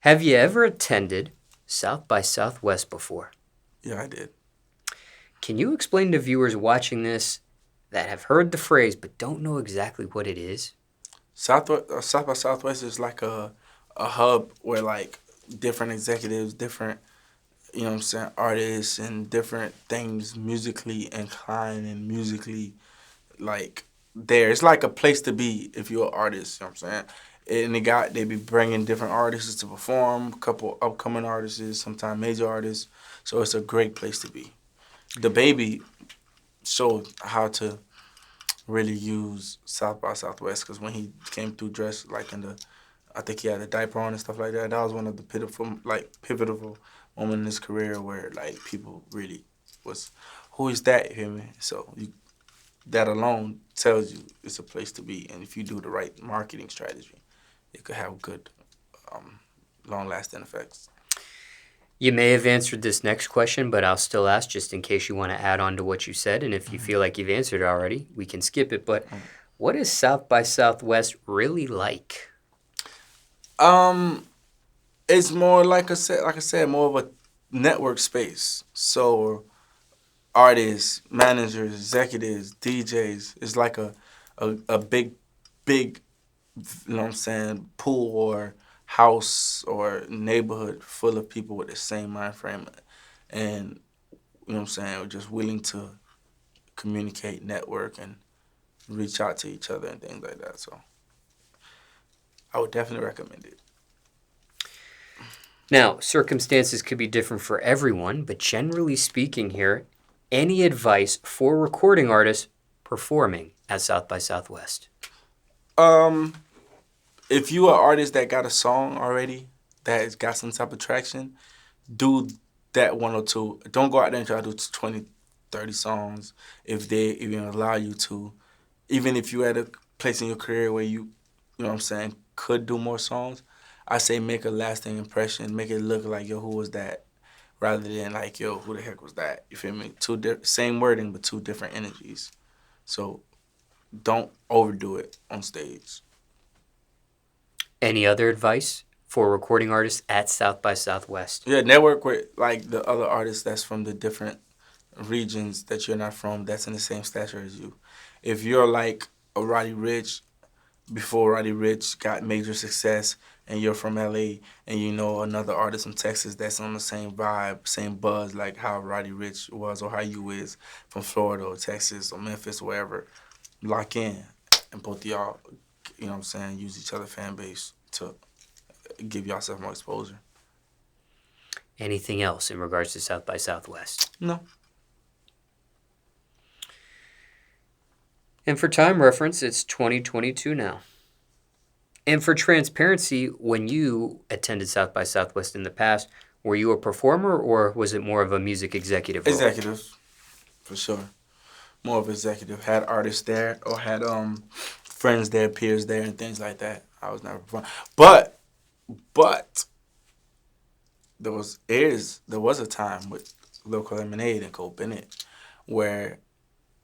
Have you ever attended South by Southwest before? Yeah, I did. Can you explain to viewers watching this that have heard the phrase but don't know exactly what it is? South by Southwest is like a hub where like different executives, different artists and different things musically inclined and musically like there. It's like a place to be if you're an artist. You know what I'm saying? And they be bringing different artists to perform, a couple upcoming artists, sometimes major artists. So it's a great place to be. DaBaby showed how to really use South by Southwest because when he came through dressed like I think he had a diaper on and stuff like that. That was one of the pivotal moment in his career where like people really was, who is that? You hear me? So that alone tells you it's a place to be, and if you do the right marketing strategy, it could have good, long-lasting effects. You may have answered this next question, but I'll still ask just in case you want to add on to what you said. And if you feel like you've answered it already, we can skip it. But what is South by Southwest really like? Um, it's more like I said, more of a network space. So artists, managers, executives, DJs. It's like a big, you know what I'm saying, pool or house or neighborhood full of people with the same mind frame, and you know what I'm saying, just willing to communicate, network, and reach out to each other and things like that. So I would definitely recommend it. Now, circumstances could be different for everyone, but generally speaking here, any advice for recording artists performing at South by Southwest? Um, if you are an artist that got a song already that has got some type of traction, do that one or two. Don't go out there and try to do 20, 30 songs if they even allow you to. Even if you're at a place in your career where you know what I'm saying, could do more songs, I say make a lasting impression. Make it look like, yo, who was that? Rather than like, yo, who the heck was that? You feel me? Same wording, but two different energies. So don't overdo it on stage. Any other advice for recording artists at South by Southwest? Yeah, network with like the other artists that's from the different regions that you're not from, that's in the same stature as you. If you're like a Roddy Ricch, before Roddy Ricch got major success, and you're from LA and you know another artist from Texas that's on the same vibe, same buzz like how Roddy Ricch was or how you is from Florida or Texas or Memphis, wherever, lock in and both of y'all, you know what I'm saying, use each other fan base to give yourself more exposure. Anything else in regards to South by Southwest? No. And for time reference, it's 2022 now. And for transparency, when you attended South by Southwest in the past, were you a performer or was it more of a music executive role? Executives, for sure. More of executive. Had artists there or had friends there, peers there, and things like that. I was never performing. But there was a time with Local Lemonade and Cole Bennett where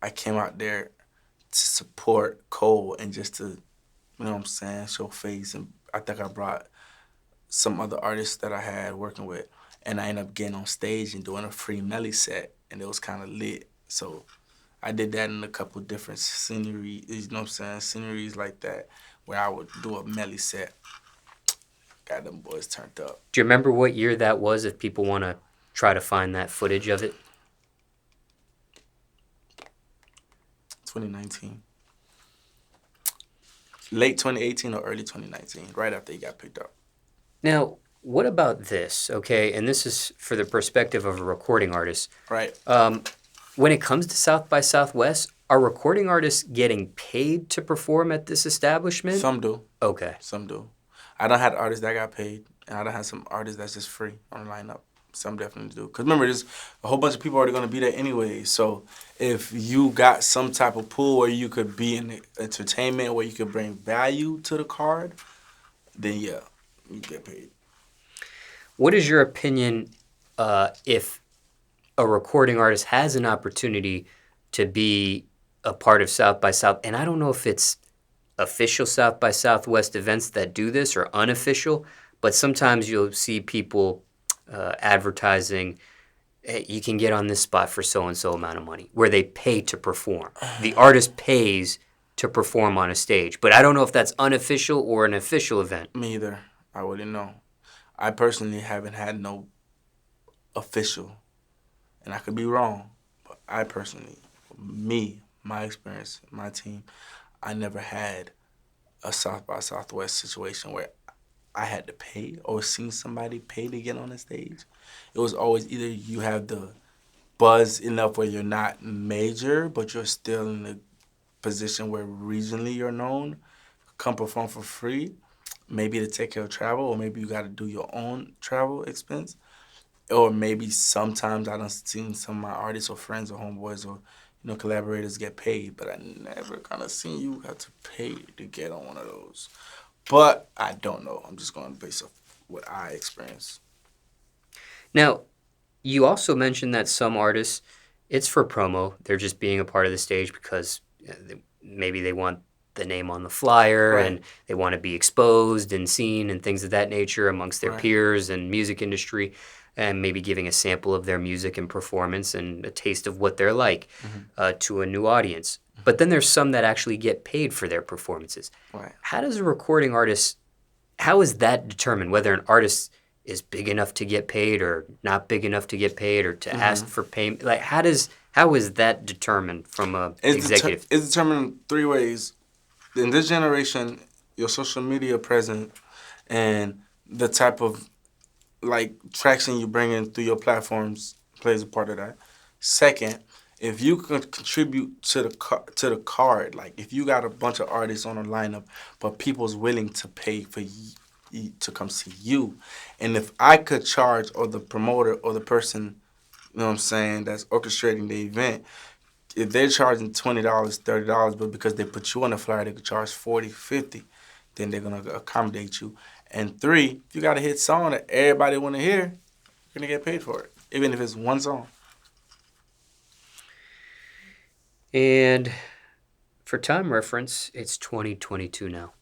I came out there to support Cole and just to, you know what I'm saying, show face. And I think I brought some other artists that I had working with, and I ended up getting on stage and doing a free Melly set, and it was kind of lit. So I did that in a couple different scenery, you know what I'm saying, sceneries like that, where I would do a Melly set. Got them boys turned up. Do you remember what year that was if people want to try to find that footage of it? 2019. Late 2018 or early 2019, right after he got picked up. Now, what about this, okay? And this is for the perspective of a recording artist. Right. When it comes to South by Southwest, are recording artists getting paid to perform at this establishment? Some do. Okay. Some do. I done had artists that got paid, and I done had some artists that's just free on the lineup. Some definitely do. Because remember, there's a whole bunch of people already going to be there anyway. So if you got some type of pool where you could be in the entertainment, where you could bring value to the card, then yeah, you get paid. What is your opinion if a recording artist has an opportunity to be a part of South by South? And I don't know if it's official South by Southwest events that do this or unofficial, but sometimes you'll see people advertising, hey, you can get on this spot for so and so amount of money, where they pay to perform. The artist pays to perform on a stage, but I don't know if that's unofficial or an official event. Me either. I wouldn't know. I personally haven't had no official, and I could be wrong, but I personally, my experience, my team, I never had a South by Southwest situation where I had to pay or seen somebody pay to get on the stage. It was always either you have the buzz enough where you're not major, but you're still in a position where regionally you're known, come perform for free, maybe to take care of travel, or maybe you got to do your own travel expense. Or maybe sometimes I done seen some of my artists or friends or homeboys or collaborators get paid, but I never kind of seen you have to pay to get on one of those. But I don't know. I'm just going based off what I experienced. Now, you also mentioned that some artists, it's for promo. They're just being a part of the stage because maybe they want the name on the flyer, Right. and they want to be exposed and seen and things of that nature amongst their Right. peers and music industry, and maybe giving a sample of their music and performance and a taste of what they're like to a new audience. But then there's some that actually get paid for their performances. Right. How does a recording artist, how is that determined, whether an artist is big enough to get paid or not big enough to get paid or to ask for payment? Like, how is that determined from a executive? It's determined in 3 ways. In this generation, your social media presence and the type of traction you bring in through your platforms plays a part of that. Second, if you can contribute to the card, like if you got a bunch of artists on a lineup, but people's willing to pay for to come see you, and if I could charge, or the promoter or the person, you know what I'm saying, that's orchestrating the event, if they're charging $20, $30, but because they put you on the flyer, they could charge $40, $50, then they're gonna accommodate you. And 3, if you got a hit song that everybody want to hear, you're gonna get paid for it, even if it's one song. And for time reference, it's 2022 now.